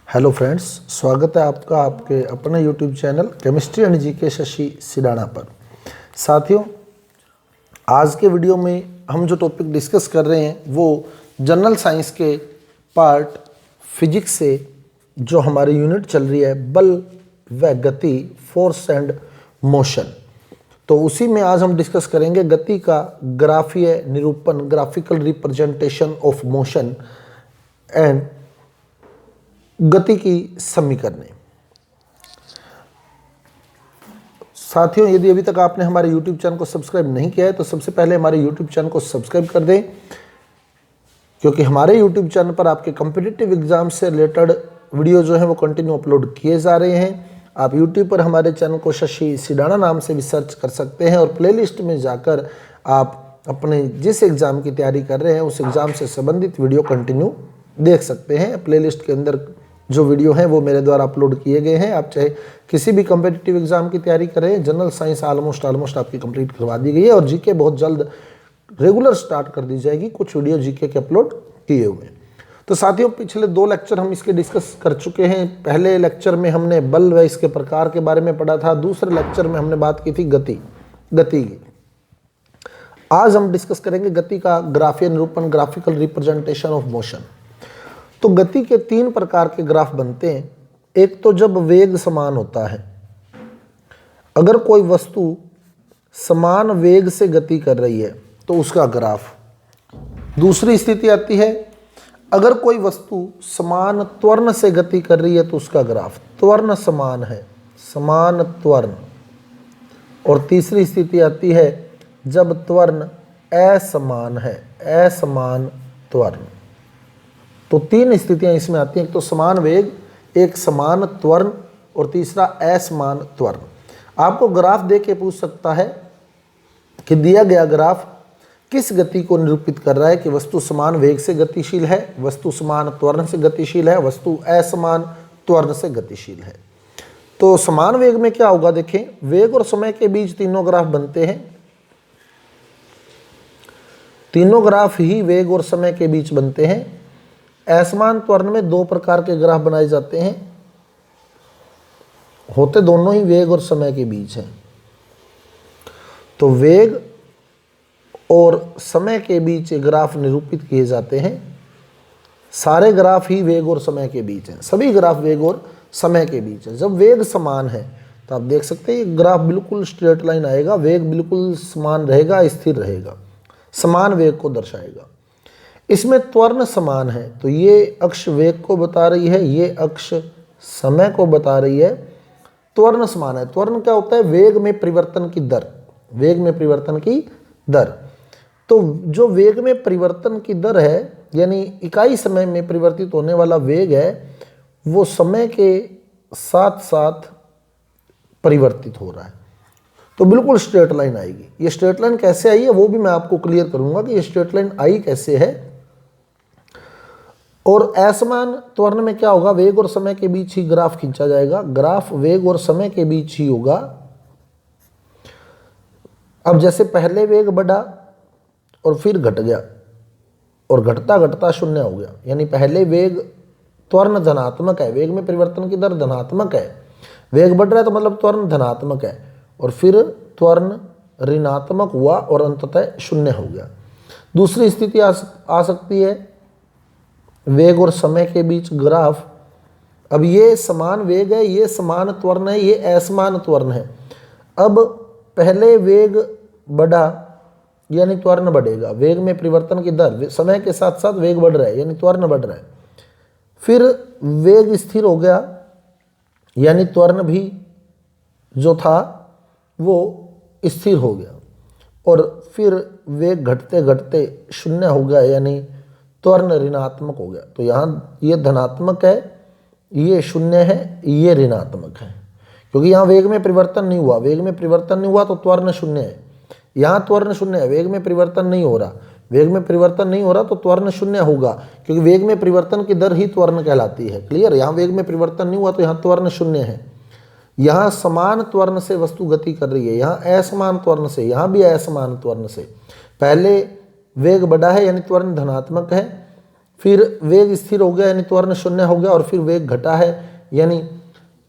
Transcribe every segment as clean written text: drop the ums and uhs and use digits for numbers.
Hello friends, स्वागत है आपका आपके अपने YouTube channel chemistry and GK Shashi Sidana पर। साथियों, आज के वीडियो में हम जो टॉपिक डिस्कस कर रहे हैं वो जनरल साइंस के पार्ट फिजिक्स से जो हमारी यूनिट चल रही है बल व गति, फोर्स एंड मोशन। तो उसी में आज हम डिस्कस करेंगे गति का ग्राफीय निरूपण, graphical representation of motion and गति की समीकरण। साथियों, यदि अभी तक आपने हमारे YouTube चैनल को सब्सक्राइब नहीं किया है तो सबसे पहले हमारे YouTube चैनल को सब्सक्राइब कर दें, क्योंकि हमारे YouTube चैनल पर आपके कॉम्पिटिटिव एग्जाम से रिलेटेड वीडियो जो है वो कंटिन्यू अपलोड किए जा रहे हैं। आप YouTube पर हमारे चैनल को शशि सिडाना नाम से भी सर्च कर सकते हैं और प्लेलिस्ट में जाकर आप अपने जिस एग्ज़ाम की तैयारी कर रहे हैं उस एग्ज़ाम से संबंधित वीडियो कंटिन्यू देख सकते हैं। प्लेलिस्ट के अंदर जो वीडियो हैं वो मेरे द्वारा अपलोड किए गए हैं। आप चाहे किसी भी कॉम्पिटिटिव एग्जाम की तैयारी करें, जनरल साइंस ऑलमोस्ट आपकी कंप्लीट करवा दी गई है और जीके बहुत जल्द रेगुलर स्टार्ट कर दी जाएगी। कुछ वीडियो जीके के अपलोड किए हुए हैं। तो साथियों, पिछले 2 लेक्चर हम इसके डिस्कस कर चुके हैं। पहले लेक्चर में हमने बल व इसके प्रकार के बारे में पढ़ा था। दूसरे लेक्चर में हमने बात की थी गति की। आज हम डिस्कस करेंगे गति का ग्राफीय निरूपण, ग्राफिकल रिप्रेजेंटेशन ऑफ मोशन। तो गति के 3 प्रकार के ग्राफ बनते हैं। एक तो जब वेग समान होता है, अगर कोई वस्तु समान वेग से गति कर रही है तो उसका ग्राफ। दूसरी स्थिति आती है अगर कोई वस्तु समान त्वरण से गति कर रही है तो उसका ग्राफ। त्वरण समान है, समान त्वरण। और तीसरी स्थिति आती है जब त्वरण असमान है, असमान त्वरण। तो 3 स्थितियां इसमें आती हैं, एक तो समान वेग, एक समान त्वरण और तीसरा असमान त्वरण। आपको ग्राफ दे के पूछ सकता है कि दिया गया ग्राफ किस गति को निरूपित कर रहा है, कि वस्तु समान वेग से गतिशील है, वस्तु समान त्वरण से गतिशील है, वस्तु असमान त्वरण से गतिशील है। तो समान वेग में क्या होगा, देखें, वेग और समय के बीच तीनों ग्राफ बनते हैं। तीनों ग्राफ ही वेग और समय के बीच बनते हैं। असमान त्वरण में 2 प्रकार के ग्राफ बनाए जाते हैं, होते दोनों ही वेग और समय के बीच हैं। तो वेग और समय के बीच ग्राफ निरूपित किए जाते हैं। सारे ग्राफ ही वेग और समय के बीच हैं, सभी ग्राफ वेग और समय के बीच है। जब वेग समान है तो आप देख सकते हैं ग्राफ बिल्कुल स्ट्रेट लाइन आएगा, वेग बिल्कुल समान रहेगा, स्थिर रहेगा, समान वेग को दर्शाएगा। इसमें त्वरण समान है तो ये अक्ष वेग को बता रही है, ये अक्ष समय को बता रही है। त्वरण समान है। त्वरण क्या होता है, वेग में परिवर्तन की दर, वेग में परिवर्तन की दर। तो जो वेग में परिवर्तन की दर है, यानी इकाई समय में परिवर्तित होने वाला वेग है, वो समय के साथ साथ परिवर्तित हो रहा है। तो बिल्कुल स्ट्रेट लाइन आएगी। ये स्ट्रेट लाइन कैसे आई है वो भी मैं आपको क्लियर करूंगा कि ये स्ट्रेट लाइन आई कैसे है। और असमान त्वरण में क्या होगा, वेग और समय के बीच ही ग्राफ खींचा जाएगा। ग्राफ वेग और समय के बीच ही होगा। अब जैसे पहले वेग बढ़ा और फिर घट गया और घटता घटता शून्य हो गया, यानी पहले वेग त्वरण धनात्मक है, वेग में परिवर्तन की दर धनात्मक है। वेग बढ़ रहा है तो मतलब त्वरण धनात्मक है, और फिर त्वरण ऋणात्मक हुआ और अंततः शून्य हो गया। दूसरी स्थिति आ सकती है वेग और समय के बीच ग्राफ। अब ये समान वेग है, ये समान त्वरण है, ये असमान त्वरण है। अब पहले वेग बढ़ा यानी त्वरण बढ़ेगा, वेग में परिवर्तन की दर, समय के साथ साथ वेग बढ़ रहा है यानी त्वरण बढ़ रहा है। फिर वेग स्थिर हो गया यानी त्वरण भी जो था वो स्थिर हो गया, और फिर वेग घटते घटते शून्य हो गया यानी त्वरण ऋणात्मक हो गया। तो यहाँ ये धनात्मक है, ये शून्य है, ये ऋणात्मक है, क्योंकि यहाँ वेग में परिवर्तन नहीं हुआ। वेग में परिवर्तन नहीं हुआ तो त्वरण शून्य है। यहाँ त्वरण शून्य है, वेग में परिवर्तन नहीं हो रहा। वेग में परिवर्तन नहीं हो रहा तो त्वरण शून्य होगा, क्योंकि वेग में परिवर्तन की दर ही त्वरण कहलाती है। क्लियर। यहाँ वेग में परिवर्तन नहीं हुआ तो यहाँ त्वरण शून्य है। यहाँ समान त्वरण से वस्तु गति कर रही है, यहाँ असमान त्वरण से, यहाँ भी असमान त्वरण से। पहले वेग बढ़ा है यानी त्वरण धनात्मक है, फिर वेग स्थिर हो गया यानी त्वरण शून्य हो गया, और फिर वेग घटा है यानी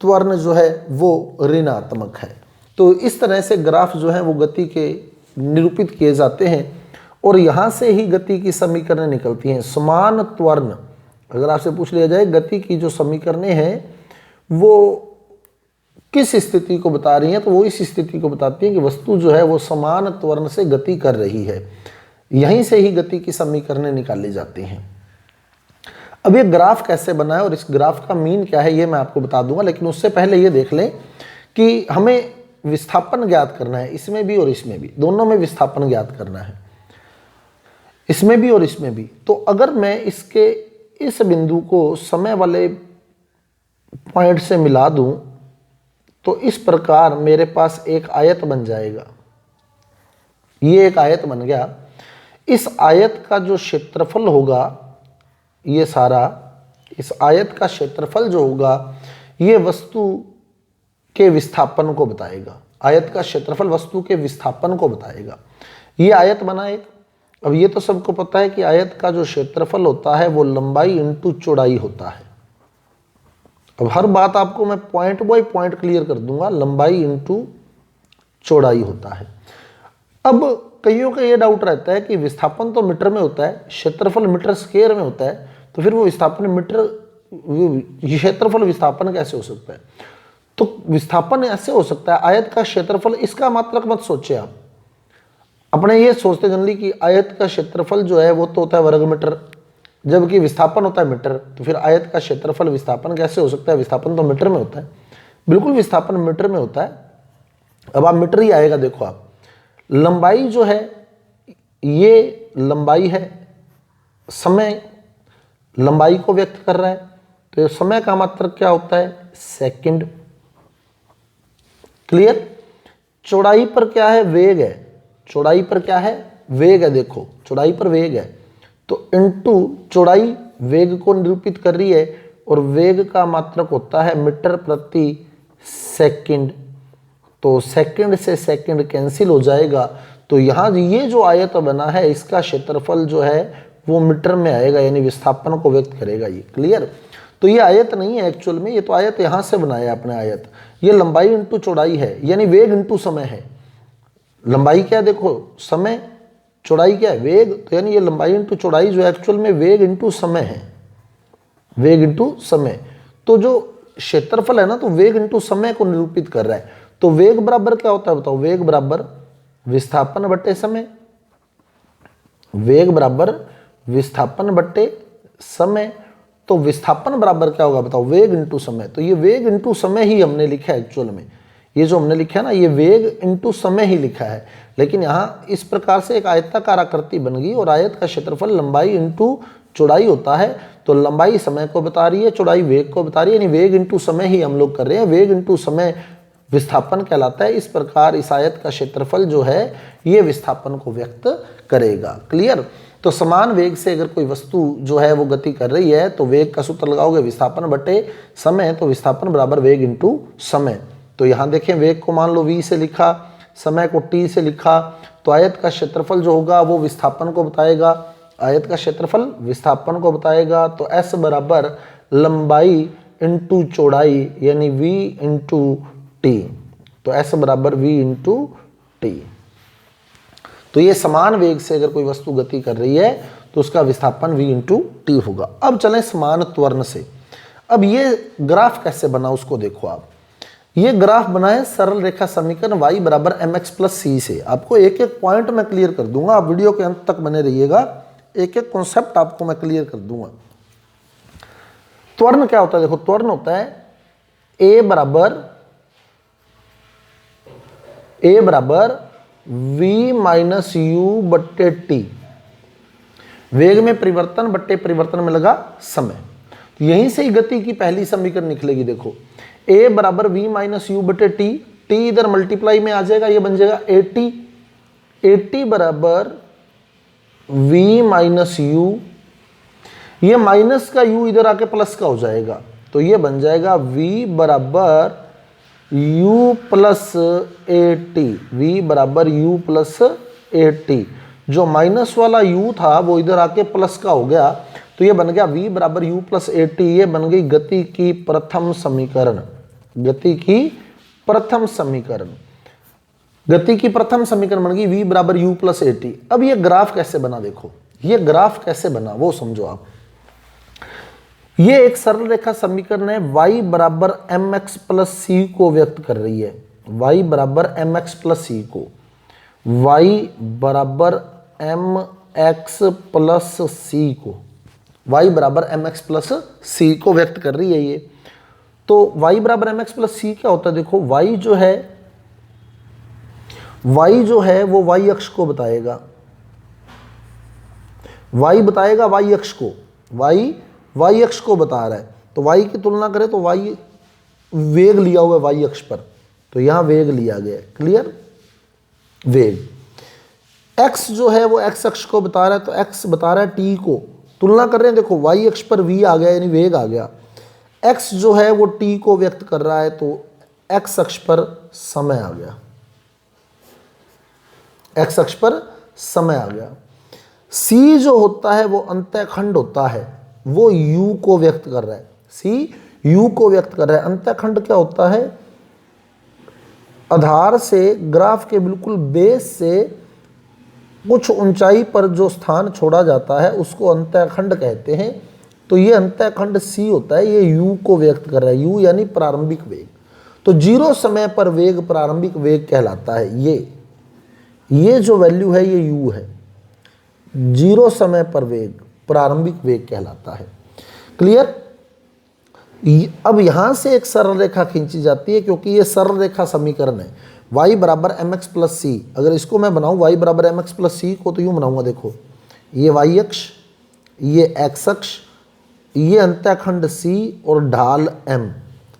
त्वरण जो है वो ऋणात्मक है। तो इस तरह से ग्राफ जो है वो गति के निरूपित किए जाते हैं, और यहाँ से ही गति की समीकरणें निकलती हैं। समान त्वरण, अगर आपसे पूछ लिया जाए गति की जो समीकरणें हैं वो किस स्थिति को बता रही हैं, तो वो इस स्थिति को बताती हैं कि वस्तु जो है वो समान त्वरण से गति कर रही है। यहीं से ही गति की समीकरणें निकाली जाती हैं। अब ये ग्राफ कैसे बना है और इस ग्राफ का मीन क्या है ये मैं आपको बता दूंगा, लेकिन उससे पहले ये देख लें कि हमें विस्थापन ज्ञात करना है, इसमें भी और इसमें भी, दोनों में विस्थापन ज्ञात करना है, इसमें भी और इसमें भी। तो अगर मैं इसके इस बिंदु को समय वाले पॉइंट से मिला दूं तो इस प्रकार मेरे पास एक आयत बन जाएगा। ये एक आयत बन गया। इस आयत का जो क्षेत्रफल होगा, ये सारा इस आयत का क्षेत्रफल जो होगा ये वस्तु के विस्थापन को बताएगा। आयत का क्षेत्रफल वस्तु के विस्थापन को बताएगा। ये आयत बना एक। अब ये तो सबको पता है कि आयत का जो क्षेत्रफल होता है वो लंबाई इंटू चौड़ाई होता है। अब हर बात आपको मैं पॉइंट बाय पॉइंट क्लियर कर दूंगा। लंबाई इंटू चौड़ाई होता है। अब कईयों का ये डाउट रहता है कि विस्थापन तो मीटर में होता है, क्षेत्रफल मीटर स्क्वायर में होता है, तो फिर वो विस्थापन मीटर, क्षेत्रफल विस्थापन कैसे हो सकता है? तो विस्थापन ऐसे हो सकता है, आयत का क्षेत्रफल, इसका मात्रक मत सोचे आप। अपने ये सोचते जनरली कि आयत का क्षेत्रफल जो है वो तो होता है वर्ग मीटर, जबकि विस्थापन होता है मीटर, तो फिर आयत का क्षेत्रफल विस्थापन कैसे हो सकता है? विस्थापन तो मीटर में होता है। बिल्कुल विस्थापन मीटर में होता है। अब आप मीटर ही आएगा, देखो आप लंबाई जो है ये लंबाई है, समय लंबाई को व्यक्त कर रहा है, तो समय का मात्रक क्या होता है? सेकंड। क्लियर? चौड़ाई पर क्या है? वेग है। चौड़ाई पर क्या है? वेग है। देखो चौड़ाई पर वेग है, तो इनटू चौड़ाई वेग को निरूपित कर रही है, और वेग का मात्रक होता है मीटर प्रति सेकंड। तो सेकंड से सेकंड कैंसिल हो जाएगा, तो यहाँ ये जो आयत बना है इसका क्षेत्रफल जो है वो मीटर में आएगा, यानी विस्थापन को व्यक्त करेगा ये। क्लियर? तो ये आयत नहीं है एक्चुअल में, ये तो आयत यहाँ से बनाया आपने आयत। ये लंबाई इंटू चौड़ाई है, यानी वेग इंटू समय है। लंबाई क्या है? देखो समय, चौड़ाई क्या है? वेग। तो यानी ये लंबाई इंटू चौड़ाई जो एक्चुअल में वेग इंटू समय है, वेग इंटू समय। तो जो क्षेत्रफल है ना, तो वेग इंटू समय को निरूपित कर रहा है। तो वेग बराबर क्या होता है बताओ? वेग बराबर विस्थापन बट्टे समय। वेग बराबर विस्थापन बट्टे समय। तो विस्थापन बराबर क्या होगा बताओ? वेग इंटू समय। तो ये वेग इंटू समय ही हमने लिखा है एक्चुअल में। ये जो हमने लिखा है ना, ये वेग इंटू समय ही लिखा है, लेकिन यहाँ इस प्रकार से एक आयताकार आकृति बन गई, और आयत का क्षेत्रफल लंबाई इंटू चौड़ाई होता है। तो लंबाई समय को बता रही है, चौड़ाई वेग को बता रही है, यानी वेग इंटू समय ही हम लोग कर रहे हैं। वेग इंटू समय विस्थापन कहलाता है। इस प्रकार इस आयत का क्षेत्रफल जो है ये विस्थापन को व्यक्त करेगा। क्लियर? तो समान वेग से अगर कोई वस्तु जो है वो गति कर रही है तो वेग का सूत्र लगाओगे विस्थापन बटे समय, तो विस्थापन बराबर वेग इंटू समय। तो यहाँ देखें वेग को मान लो v से लिखा, समय को t से लिखा, तो आयत का क्षेत्रफल जो होगा वो विस्थापन को बताएगा। आयत का क्षेत्रफल विस्थापन को बताएगा। तो s बराबर लंबाई इंटू चौड़ाई, यानी v इंटू टी। तो s बराबर v इंटू टी। तो ये समान वेग से अगर कोई वस्तु गति कर रही है तो उसका विस्थापन v इंटू टी होगा। अब चलें समान त्वरण से। अब ये ग्राफ कैसे बना उसको देखो आप। ये ग्राफ बना है सरल रेखा समीकरण y बराबर mx प्लस सी से। आपको एक एक पॉइंट मैं क्लियर कर दूंगा, आप वीडियो के अंत तक बने रहिएगा, एक एक कॉन्सेप्ट आपको मैं क्लियर कर दूंगा। त्वरण क्या होता है? देखो त्वरण होता है a बराबर v माइनस यू बट्टे टी। वेग में परिवर्तन बट्टे परिवर्तन में लगा समय। तो यहीं से ही गति की पहली समीकरण निकलेगी। देखो a बराबर v माइनस यू बटे टी, टी इधर मल्टीप्लाई में आ जाएगा, ये बन जाएगा at। at बराबर v माइनस यू, ये माइनस का u इधर आके प्लस का हो जाएगा, तो ये बन जाएगा v बराबर u प्लस at। v बराबर u प्लस at। जो माइनस वाला u था वो इधर आके प्लस का हो गया, तो ये बन गया v बराबर u प्लस ए टी। ये बन गई गति की प्रथम समीकरण, गति की प्रथम समीकरण, गति की प्रथम समीकरण बन गई v बराबर u प्लस ए टी। अब ये ग्राफ कैसे बना, देखो ये ग्राफ कैसे बना वो समझो आप। ये एक सरल रेखा समीकरण है, y बराबर एम एक्स प्लस सी को व्यक्त कर रही है, y बराबर एम एक्स प्लस सी को, y बराबर एम एक्स प्लस सी को, y बराबर एम एक्स प्लस सी को व्यक्त कर रही है ये। तो y बराबर एम एक्स प्लस सी क्या होता है, देखो y जो है वो y अक्ष को बताएगा, y बताएगा y अक्ष को, y अक्ष को बता रहा है। तो y की तुलना करें तो y वेग लिया हुआ है y अक्ष पर, तो यहां वेग लिया गया है, क्लियर, वेग। x जो है वो x अक्ष को बता रहा है, तो x बता रहा है t को, तुलना कर रहे हैं, देखो y अक्ष पर v आ गया यानी वेग आ गया, x जो है वो t को व्यक्त कर रहा है, तो x अक्ष पर समय आ गया, x अक्ष पर समय आ गया। c जो होता है वो अंतःखंड होता है, वो u को व्यक्त कर रहा है, c u को व्यक्त कर रहा है। अंतःखंड क्या होता है, आधार से ग्राफ के बिल्कुल बेस से कुछ ऊंचाई पर जो स्थान छोड़ा जाता है उसको अंतःखंड कहते हैं। तो ये अंतःखंड c होता है, ये u को व्यक्त कर रहा है, u यानी प्रारंभिक वेग। तो 0 समय पर वेग प्रारंभिक वेग कहलाता है। ये जो वैल्यू है ये u है, 0 समय पर वेग प्रारंभिक वेग कहलाता है, क्लियर। अब यहां से एक सरल रेखा खींची जाती है, क्योंकि ये सरल रेखा समीकरण है, y बराबर एम एक्स प्लस सी। अगर इसको मैं बनाऊं y बराबर एम एक्स प्लस सी को, तो यूं बनाऊंगा, देखो ये y अक्ष, ये x अक्ष, ये अंतःखंड c और ढाल m,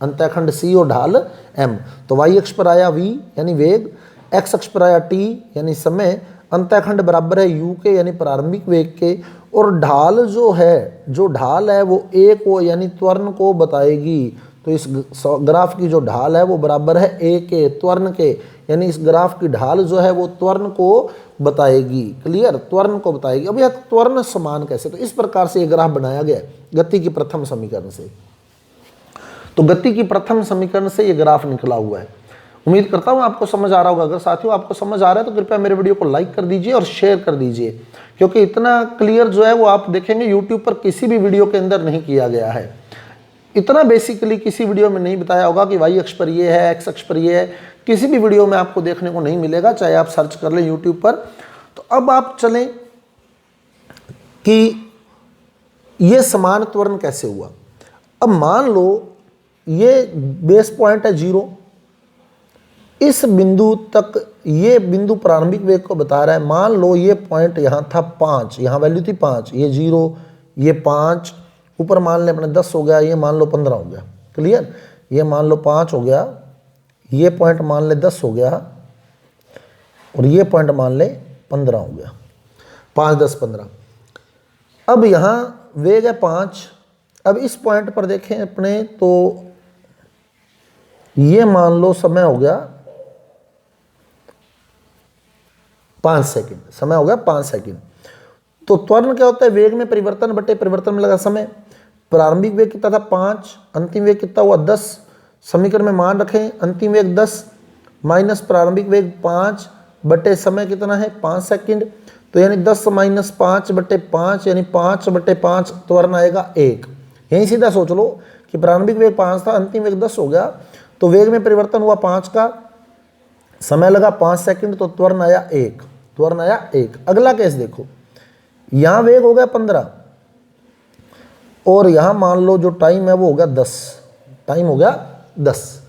अंतःखंड c और ढाल m। तो y अक्ष पर आया v यानी वेग, x अक्ष पर आया t यानी समय, अंतःखंड बराबर है u के यानी प्रारंभिक वेग के, और ढाल जो ढाल है वो a को यानी त्वरण को बताएगी। तो इस ग्राफ की जो ढाल है वो बराबर है a के, त्वरण के, यानी इस ग्राफ की ढाल जो है वो त्वरण को बताएगी, क्लियर, त्वरण को बताएगी। अब यह त्वरण समान कैसे, तो इस प्रकार से ये ग्राफ बनाया गया गति की प्रथम समीकरण से। तो गति की प्रथम समीकरण से ये ग्राफ निकला हुआ है। उम्मीद करता हूं आपको समझ आ रहा होगा। अगर साथियों आपको समझ आ रहा है तो कृपया मेरे वीडियो को लाइक कर दीजिए और शेयर कर दीजिए, क्योंकि इतना क्लियर जो है वो आप देखेंगे यूट्यूब पर किसी भी वीडियो के अंदर नहीं किया गया है। इतना बेसिकली किसी वीडियो में नहीं बताया होगा कि y अक्ष पर ये है, x अक्ष पर ये है, किसी भी वीडियो में आपको देखने को नहीं मिलेगा, चाहे आप सर्च कर लें यूट्यूब पर। तो अब आप चलें कि ये समान त्वरण कैसे हुआ। अब मान लो ये बेस पॉइंट है 0, इस बिंदु तक ये बिंदु प्रारंभिक वेग को बता रहा है। मान लो ये पॉइंट यहाँ था 5, यहाँ वैल्यू थी 5, ये 0, ये 5, ऊपर मान ले अपने 10 हो गया, ये मान लो 15 हो गया, क्लियर। ये मान लो 5 हो गया, ये पॉइंट मान ले 10 हो गया, और ये पॉइंट मान ले 15 हो गया, 5, 10, 15। अब यहाँ वेग है 5। अब इस पॉइंट पर देखें अपने, तो ये मान लो समय हो गया 5 सेकंड, समय हो गया 5 सेकंड। तो त्वरण क्या होता है, वेग में परिवर्तन बटे परिवर्तन में लगा समय। प्रारंभिक वेग कितना था 5, अंतिम वेग कितना हुआ 10। समीकरण में मान रखें अंतिम वेग 10 माइनस प्रारंभिक वेग 5 बटे समय कितना है 5 सेकंड। तो यानी 10 माइनस 5 बटे 5 यानी 5 बटे 5, त्वरण आएगा 1। यहीं सीधा सोच लो कि प्रारंभिक वेग 5 था, अंतिम वेग 10 हो गया, तो वेग में परिवर्तन हुआ 5 का, समय लगा 5 सेकंड, तो त्वरण आया 1, त्वरण आया 1। अगला केस देखो, यहां वेग हो गया 15 और यहां मान लो जो टाइम है वो हो गया 10, टाइम हो गया 10,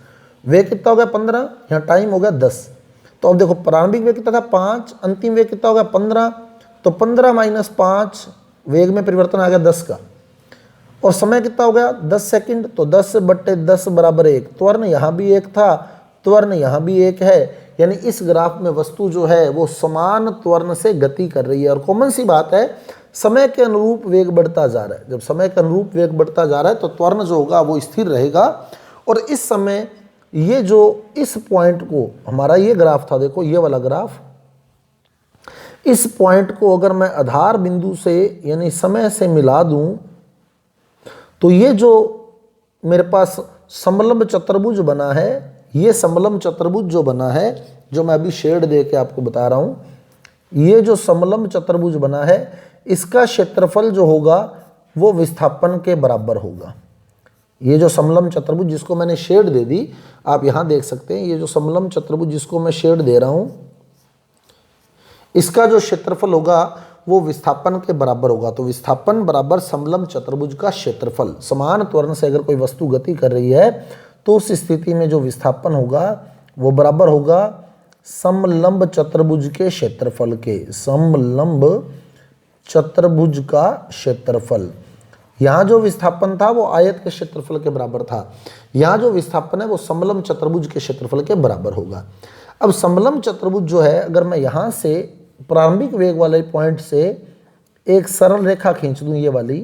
वेग कितना हो गया 15, यहां टाइम हो गया 10। तो अब देखो प्रारंभिक वेग कितना था 5, अंतिम वेग कितना हो गया 15, तो 15 माइनस 5 वेग में परिवर्तन आ गया 10 का, और समय कितना हो गया 10 सेकंड, तो 10 बटे 10 बराबर 1। त्वरण यहाँ भी 1 था, त्वरण यहाँ भी 1 है, यानी इस ग्राफ में वस्तु जो है वो समान त्वरण से गति कर रही है। और कॉमन सी बात है, समय के अनुरूप वेग बढ़ता जा रहा है। जब समय के अनुरूप वेग बढ़ता जा रहा है तो त्वरण जो होगा वो स्थिर रहेगा। और इस समय ये जो इस पॉइंट को, हमारा ये ग्राफ था, देखो ये वाला ग्राफ, इस पॉइंट को अगर मैं आधार बिंदु से यानी समय से मिला दूं तो ये जो मेरे पास समलंब चतुर्भुज बना है, ये समलंब चतुर्भुज जो बना है, जो मैं अभी शेड दे के आपको बता रहा हूं, ये जो समलंब चतुर्भुज बना है इसका क्षेत्रफल जो होगा वो विस्थापन के बराबर होगा। ये जो समलंब चतुर्भुज जिसको मैंने शेड दे दी, आप यहां देख सकते हैं, ये जो समलंब चतुर्भुज जिसको मैं शेड दे रहा हूं, इसका जो क्षेत्रफल होगा वो विस्थापन के बराबर होगा। तो विस्थापन बराबर समलंब चतुर्भुज का क्षेत्रफल। समान त्वरण से अगर कोई वस्तु गति कर रही है तो उस स्थिति में जो विस्थापन होगा वो बराबर होगा समलंब चतुर्भुज के क्षेत्रफल के। समलंब चतुर्भुज का क्षेत्रफल, यहाँ जो विस्थापन था वो आयत के क्षेत्रफल के बराबर था, यहाँ जो विस्थापन है वो समलंब चतुर्भुज के क्षेत्रफल के बराबर होगा। अब समलंब चतुर्भुज जो है, अगर मैं यहाँ से प्रारंभिक वेग वाले पॉइंट से एक सरल रेखा खींच दूं ये वाली,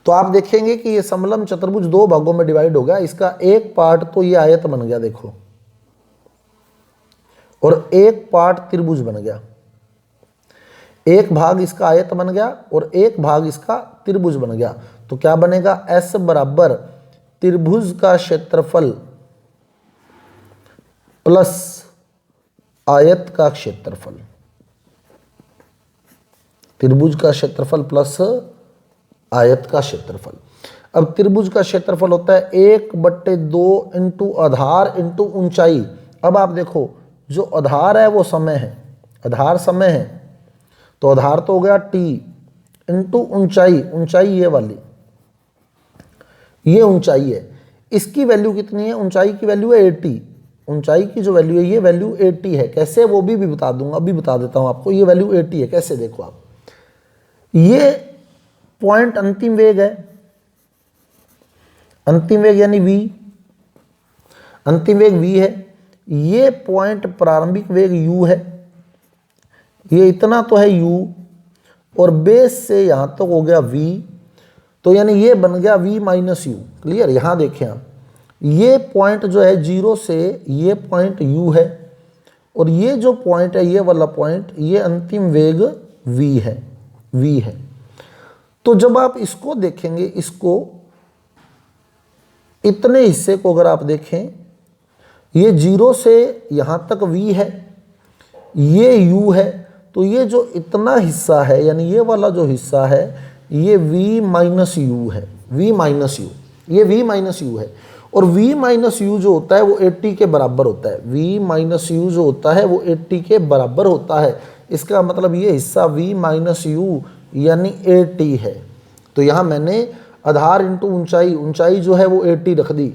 तो आप देखेंगे कि ये समलंब चतुर्भुज दो भागों में डिवाइड हो गया। इसका एक पार्ट तो ये आयत बन गया देखो, और एक पार्ट त्रिभुज बन गया। एक भाग इसका आयत बन गया और एक भाग इसका त्रिभुज बन गया। तो क्या बनेगा, S बराबर त्रिभुज का क्षेत्रफल प्लस आयत का क्षेत्रफल। त्रिभुज का क्षेत्रफल प्लस आयत का क्षेत्रफल। अब त्रिभुज का क्षेत्रफल होता है 1/2 इंटू आधार इंटू ऊंचाई। अब आप देखो, जो आधार है वो समय है, आधार समय है, तो आधार तो हो गया t इंटू ऊंचाई, ऊंचाई ये वाली, ये ऊंचाई है। इसकी वैल्यू कितनी है, ऊंचाई की वैल्यू है 80। ऊंचाई की जो वैल्यू है ये वैल्यू 80 है। कैसे, वो भी बता दूंगा, अभी बता देता हूं आपको। ये वैल्यू 80 है, कैसे देखो आप, ये पॉइंट अंतिम वेग है, अंतिम वेग यानी v, अंतिम वेग v है। ये पॉइंट प्रारंभिक वेग u है, ये इतना तो है u, और बेस से यहां तक हो गया v, तो यानी ये बन गया v माइनस यू। क्लियर, यहां देखें आप, ये पॉइंट जो है 0 से ये पॉइंट u है, और ये जो पॉइंट है ये वाला पॉइंट, ये अंतिम वेग v है, v है। तो जब आप इसको देखेंगे, इसको इतने हिस्से को अगर आप देखें, ये 0 से यहां तक v है, ये u है, तो ये जो इतना हिस्सा है यानी ये वाला जो हिस्सा है ये v माइनस यू है, v माइनस यू, ये v माइनस यू है। और v माइनस यू जो होता है वो 80 के बराबर होता है। v माइनस यू जो होता है वो 80 के बराबर होता है। इसका मतलब ये हिस्सा v माइनस यू यानी 80 है। तो यहाँ मैंने आधार इंटू ऊंचाई, ऊंचाई जो है वो 80 रख दी।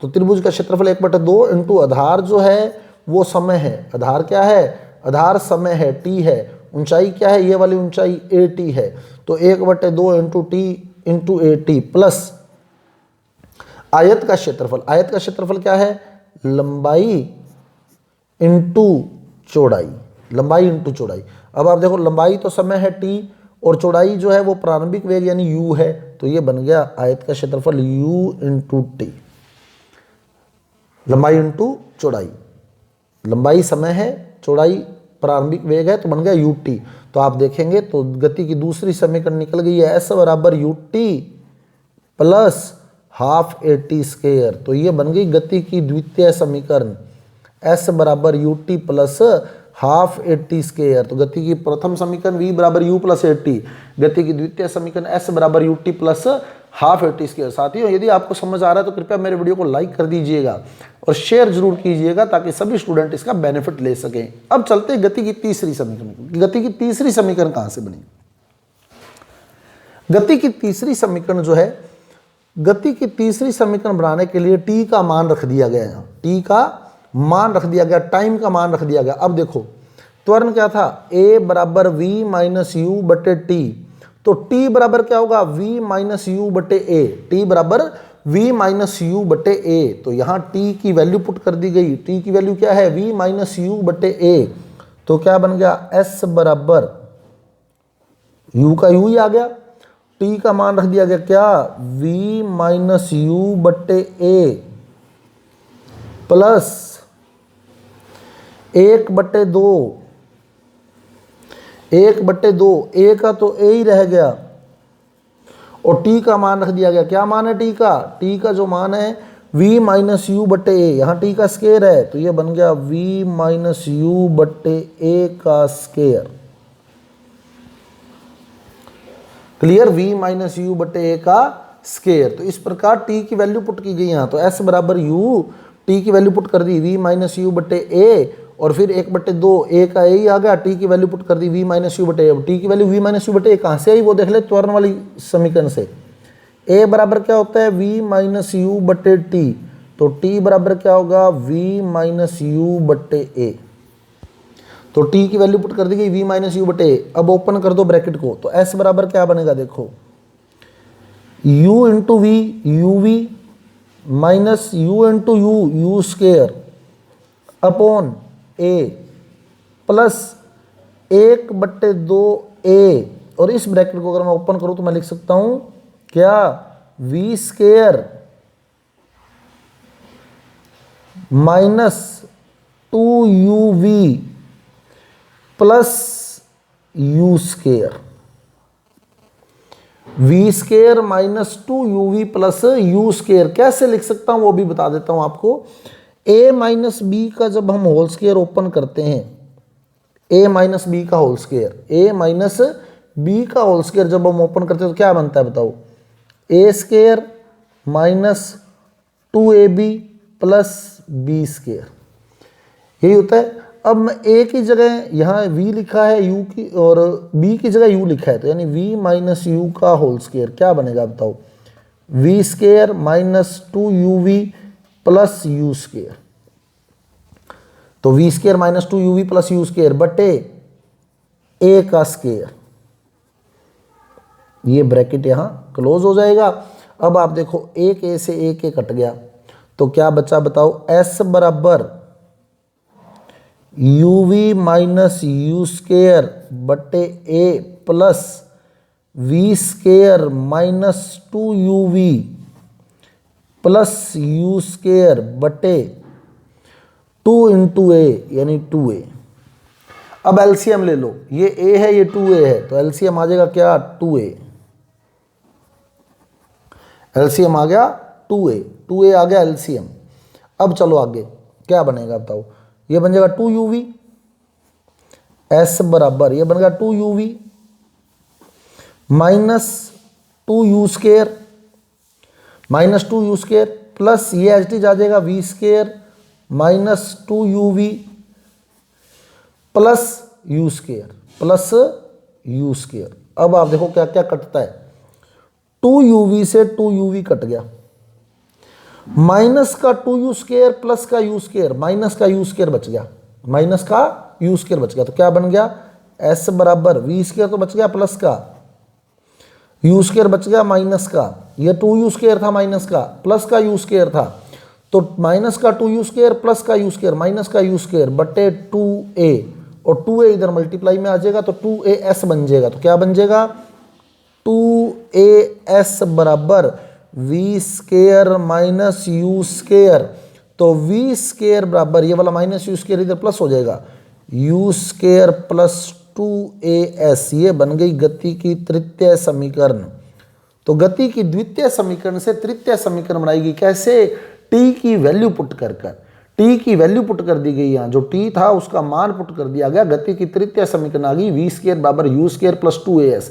तो त्रिभुज का क्षेत्रफल 1/2 इंटू आधार जो है वो समय है। आधार क्या है, आधार समय है, t है। ऊंचाई क्या है, ये वाली ऊंचाई 80 है। तो 1/2 इंटू t इंटू 80 प्लस आयत का क्षेत्रफल। आयत का क्षेत्रफल क्या है, लंबाई इंटू चौड़ाई, लंबाई इंटू चौड़ाई। अब आप देखो, लंबाई तो समय है t, और चौड़ाई जो है वो प्रारंभिक वेग यानी u है। तो ये बन गया आयत का क्षेत्रफल u इंटू t, लंबाई इंटू चौड़ाई। लंबाई समय है, चौड़ाई प्रारंभिक वेग है, तो बन गया ut। तो आप देखेंगे तो गति की दूसरी समीकरण निकल गई है, s बराबर ut plus half AT square. तो ये बन गई गति की द्वितीय समीकरण, s बराबर ut plus half AT square. तो गति की प्रथम समीकरण v बराबर u प्लस AT, गति की द्वितीय समीकरण s बराबर ut plus half AT square. साथियों, यदि आपको समझ आ रहा है तो कृपया मेरे वीडियो को लाइक कर दीजिएगा और शेयर जरूर कीजिएगा ताकि सभी स्टूडेंट इसका बेनिफिट ले सकें। अब चलते हैं गति की तीसरी समीकरण। गति की तीसरी समीकरण कहां से बनी, गति की तीसरी समीकरण जो है, गति की तीसरी समीकरण बनाने के लिए t का मान रख दिया गया है, t का मान रख दिया गया, टाइम का मान रख दिया गया। अब देखो त्वरण क्या था, a बराबर v माइनस यू बटे टी। तो t बराबर क्या होगा, v माइनस यू बटे a, t बराबर v माइनस यू बटे a। तो यहाँ t की वैल्यू पुट कर दी गई, t की वैल्यू क्या है, v माइनस यू बटे a। तो क्या बन गया, s बराबर u का u ही आ गया, t का मान रख दिया गया क्या, v माइनस यू बटे a प्लस 1/2 1/2, ए का तो ए ही रह गया और टी का मान रख दिया गया। क्या मान है टी का? टी का जो मान है v माइनस यू बटे ए, यहाँ टी का स्केयर है तो ये बन गया v माइनस यू बटे ए का square. Clear? v minus you बटे ए का स्केयर। तो इस प्रकार t की वैल्यू पुट की गई यहाँ, तो s बराबर u, t की वैल्यू पुट कर दी v माइनस यू बटे ए और फिर 1/2 ए का ए ही आ गया, टी की वैल्यू पुट कर दी v माइनस यू बटे ए। टी की वैल्यू v माइनस यू बटे ए कहाँ से आई वो देख ले, त्वरण वाली समीकरण से। a बराबर क्या होता है? v माइनस यू बटे टी, तो t बराबर क्या होगा? v माइनस यू बटे ए। तो t की वैल्यू पुट कर दी गई v माइनस यू बटे ए। अब ओपन कर दो ब्रैकेट को, तो s बराबर क्या बनेगा देखो, u into v u v minus u into u square upon a plus 1/2 a, और इस ब्रैकेट को अगर मैं ओपन करूं तो मैं लिख सकता हूं क्या? v square minus 2uv plus u square, v square minus 2uv plus u square. कैसे लिख सकता हूं वो भी बता देता हूं आपको। a माइनस बी का जब हम होल स्केयर ओपन करते हैं, a माइनस बी का whole square, a minus b का होल स्केयर जब हम ओपन करते हैं तो क्या बनता है बताओ? a square minus 2ab plus b square, यही होता है। अब मैं a की जगह यहाँ v लिखा है u की और b की जगह u लिखा है, तो यानी v माइनस u का होल स्केयर क्या बनेगा बताओ? v square minus 2uv plus u square. तो v square minus 2uv plus u square बटे a का स्केयर, ये ब्रैकेट यहां क्लोज हो जाएगा। अब आप देखो एक a से एक a कट गया, तो क्या बचा बताओ? s बराबर uv माइनस u स्केयर बटे a plus v square minus 2uv plus u square बटे 2 इंटू ए यानी 2a। अब एलसीएम ले लो, ये a है ये 2a है, तो एलसीएम आ जाएगा क्या? 2a। एलसीएम आ गया 2a आ गया एलसीएम। अब चलो आगे क्या बनेगा बताओ? ये बन जाएगा 2uv, s बराबर ये बन गया 2uv minus 2u square minus 2u square plus ये एच डी आ जाएगा v square minus 2uv plus u square. अब आप देखो क्या क्या कटता है, 2uv से 2uv कट गया, माइनस का 2u स्केयर प्लस का u स्केयर, माइनस का u स्केयर बच गया, माइनस का u स्केयर बच गया, तो क्या बन गया? s बराबर v स्केयर तो बच गया प्लस का, u स्केयर बच गया माइनस का, ये 2u स्केयर था माइनस का, प्लस का u स्केयर था, तो माइनस का 2u स्केयर प्लस का u स्केयर माइनस का u स्केयर बटे 2a, और 2a इधर मल्टीप्लाई में आ जाएगा तो 2as बन जाएगा। तो क्या बन जाएगा? 2as बराबर v square minus u square, तो v स्केयर बराबर ये वाला माइनस u स्केयर इधर प्लस हो जाएगा, u स्केयर प्लस 2as, ये बन गई गति की तृतीय समीकरण। तो गति की द्वितीय समीकरण से तृतीय समीकरण बनाएगी कैसे? t की वैल्यू पुट कर t की वैल्यू पुट कर दी गई, यहाँ जो t था उसका मान पुट कर दिया गया, गति की तृतीय समीकरण आ गई v स्केयर बराबर u स्केयर प्लस 2as।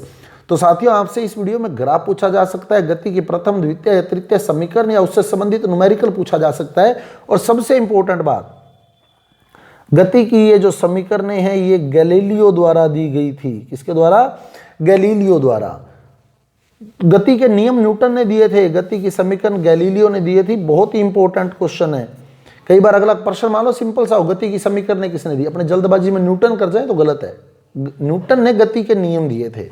तो साथियों आपसे इस वीडियो में ग्राफ पूछा जा सकता है, गति की प्रथम द्वितीय या तृतीय समीकरण या उससे संबंधित न्यूमेरिकल पूछा जा सकता है। और सबसे इंपॉर्टेंट बात, गति की ये जो समीकरणें हैं ये गैलीलियो द्वारा दी गई थी। किसके द्वारा? गैलीलियो द्वारा। गति के नियम न्यूटन ने दिए थे, गति की समीकरण गैलीलियो ने दिए थी। बहुत ही इंपॉर्टेंट क्वेश्चन है। कई बार अगला प्रश्न मान लो सिंपल सा हो, गति की समीकरण किसने दी, अपने जल्दबाजी में न्यूटन कर जाए तो गलत है। न्यूटन ने गति के नियम दिए थे।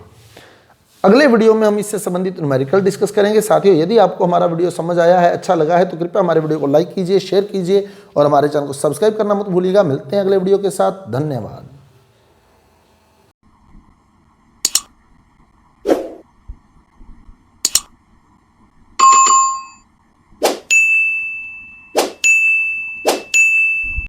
अगले वीडियो में हम इससे संबंधित न्यूमेरिकल डिस्कस करेंगे। साथियों यदि आपको हमारा वीडियो समझ आया है, अच्छा लगा है, तो कृपया हमारे वीडियो को लाइक कीजिए, शेयर कीजिए और हमारे चैनल को सब्सक्राइब करना मत भूलिएगा। मिलते हैं अगले वीडियो के साथ। धन्यवाद।